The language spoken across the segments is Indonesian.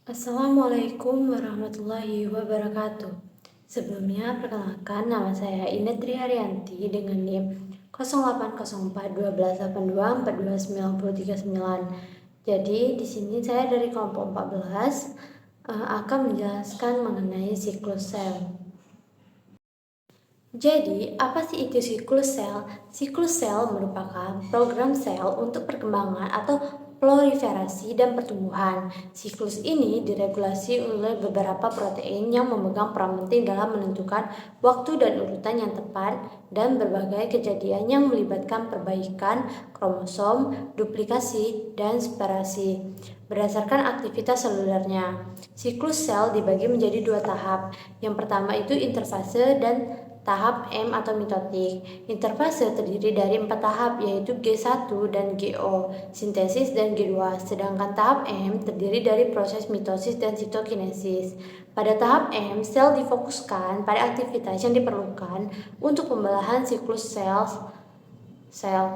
Assalamualaikum warahmatullahi wabarakatuh. Sebelumnya, perkenalkan nama saya Ina Triharyanti dengan NIM 080412824299. Jadi, di sini saya dari kelompok 14 akan menjelaskan mengenai siklus sel. Jadi, apa sih itu siklus sel? Siklus sel merupakan program sel untuk perkembangan atau proliferasi dan pertumbuhan. Siklus ini diregulasi oleh beberapa protein yang memegang peran penting dalam menentukan waktu dan urutan yang tepat dan berbagai kejadian yang melibatkan perbaikan kromosom, duplikasi, dan separasi. Berdasarkan aktivitas selulernya, siklus sel dibagi menjadi dua tahap. Yang pertama itu interfase dan tahap M atau mitotik. Interfase terdiri dari 4 tahap yaitu G1 dan GO, sintesis dan G2. Sedangkan tahap M terdiri dari proses mitosis dan sitokinesis. Pada tahap M, sel difokuskan pada aktivitas yang diperlukan untuk pembelahan siklus sel.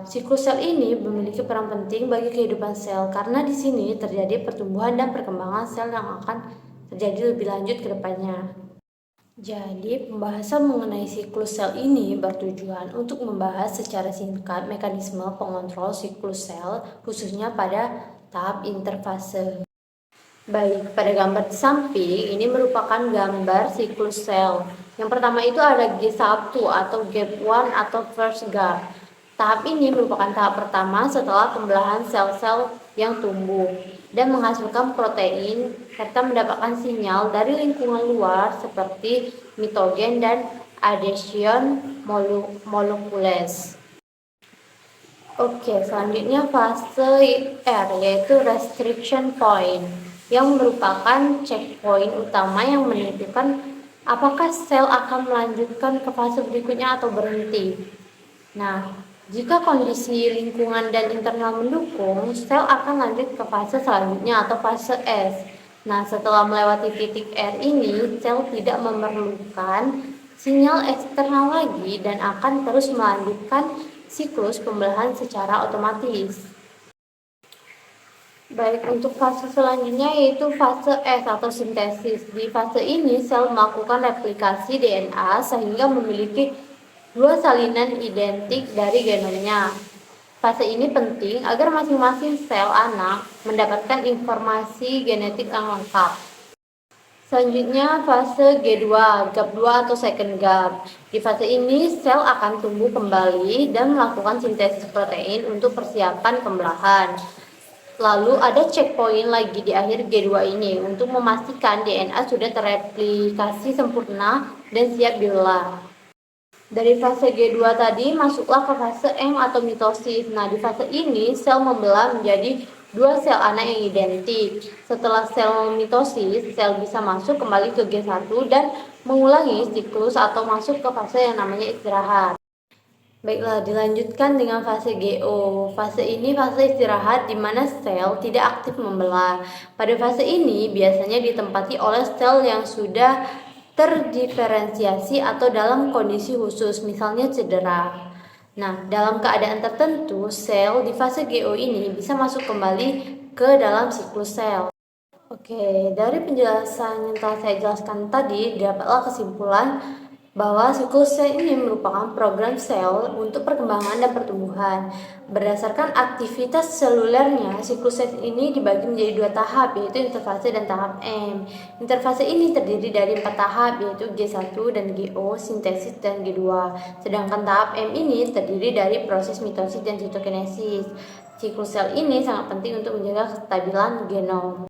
Siklus sel ini memiliki peran penting bagi kehidupan sel karena di sini terjadi pertumbuhan dan perkembangan sel yang akan terjadi lebih lanjut ke depannya. Jadi, pembahasan mengenai siklus sel ini bertujuan untuk membahas secara singkat mekanisme pengontrol siklus sel, khususnya pada tahap interfase. Baik, pada gambar di samping ini merupakan gambar siklus sel. Yang pertama itu ada G1 atau gap 1 atau first gap. Tahap ini merupakan tahap pertama setelah pembelahan sel-sel yang tumbuh dan menghasilkan protein serta mendapatkan sinyal dari lingkungan luar seperti mitogen dan adhesion molecules. Oke, selanjutnya fase R yaitu restriction point yang merupakan checkpoint utama yang menentukan apakah sel akan melanjutkan ke fase berikutnya atau berhenti. Nah, jika kondisi lingkungan dan internal mendukung, sel akan lanjut ke fase selanjutnya atau fase S. Nah, setelah melewati titik R ini, sel tidak memerlukan sinyal eksternal lagi dan akan terus melanjutkan siklus pembelahan secara otomatis. Baik, untuk fase selanjutnya yaitu fase S atau sintesis. Di fase ini, sel melakukan replikasi DNA sehingga memiliki dua salinan identik dari genomnya. Fase ini penting agar masing-masing sel anak mendapatkan informasi genetik yang lengkap. Selanjutnya fase G2, gap 2 atau second gap. Di fase ini sel akan tumbuh kembali dan melakukan sintesis protein untuk persiapan pembelahan. Lalu ada checkpoint lagi di akhir G2 ini untuk memastikan DNA sudah terreplikasi sempurna dan siap diolah. Dari fase G2 tadi masuklah ke fase M atau mitosis. Nah, di fase ini sel membelah menjadi dua sel anak yang identik. Setelah sel mitosis, sel bisa masuk kembali ke G1 dan mengulangi siklus atau masuk ke fase yang namanya istirahat. Baiklah, dilanjutkan dengan fase GO. Fase ini fase istirahat di mana sel tidak aktif membelah. Pada fase ini biasanya ditempati oleh sel yang sudah terdiferensiasi atau dalam kondisi khusus, misalnya cedera. Nah, dalam keadaan tertentu, sel di fase GO ini bisa masuk kembali ke dalam siklus sel. Oke, dari penjelasan yang telah saya jelaskan tadi, dapatlah kesimpulan bahwa siklus sel ini merupakan program sel untuk perkembangan dan pertumbuhan. Berdasarkan aktivitas selulernya, siklus sel ini dibagi menjadi dua tahap, yaitu interfase dan tahap M. Interfase ini terdiri dari 4 tahap, yaitu G1 dan GO, sintesis dan G2. Sedangkan tahap M ini terdiri dari proses mitosis dan sitokinesis. Siklus sel ini sangat penting untuk menjaga kestabilan genom.